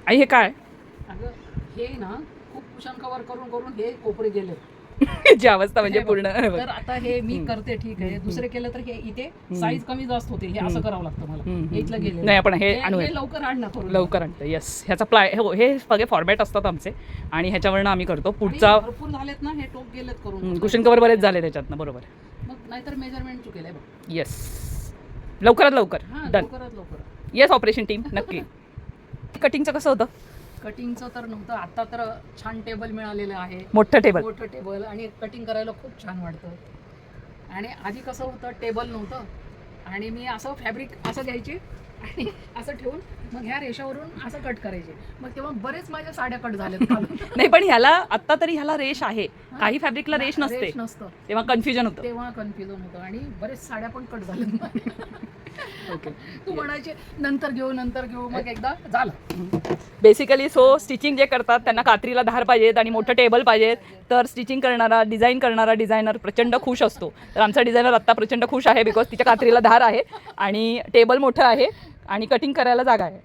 आई हे काय अगं हे ना खूप कुशन कव्हर करून करून हे कोपरे गेले. जी अवस्था म्हणजे हे बघ. पूर्ण तर आता हे मी करते ठीक आहे, दुसरे केलं तर हे इथे साईज कमी जास्त होतील, हे असं करावं लागतं मला. हे इथलं गेलं नाही आपण हे आणूया हे लवकर आण ना करून. लवकर आणतो. येस ह्याचा हो हे सगळे फॉर्मॅट असतात आमचे आणि ह्याच्यावरनं आम्ही करतो आणि पुढचा. भरपूर झालेत ना हे टोप गेलेत करून. कुशन कवर बरेच झाले त्याच्यातनं बरोबर. मग नाहीतर मेजरमेंट चुकेल आहे बघ. येस लवकरात लवकर हा डन. लवकरात लवकर. येस ऑपरेशन टीम नक्की. कटिंगचं कसं होतं? कटिंगचं तर नव्हतं, आता तर छान टेबल मिळालेलं आहे, मोठं टेबल. मोठं टेबल, आणि कटिंग करायला खूप छान वाटतं. आणि आधी कसं होतं, टेबल नव्हतं आणि मी असं फॅब्रिक असं घ्यायचे आणि असं ठेवून मग ह्या रेषावरून असं कट करायचे. मग तेव्हा बरेच माझ्या साड्या कट झाल्यात काढून. नाही पण ह्याला आत्ता तरी ह्याला रेश आहे, काही फॅब्रिकला रेश नसते, नसतं तेव्हा कन्फ्युजन होतं. तेव्हा कन्फ्युजन होतं आणि बरेच साड्या पण कट झाल्यात. तू म्हणायचे नंतर घेऊ, मग एकदा झालं. बेसिकली स्टिचिंग जे करतात त्यांना कात्रीला धार पाहिजेत आणि मोठं टेबल पाहिजेत, तर स्टिचिंग करणारा डिझायनर प्रचंड खुश असतो. तर आमचा डिझायनर आत्ता प्रचंड खुश आहे बिकॉज तिच्या कात्रीला धार आहे आणि टेबल मोठं आहे आणि कटिंग करायला जागा आहे.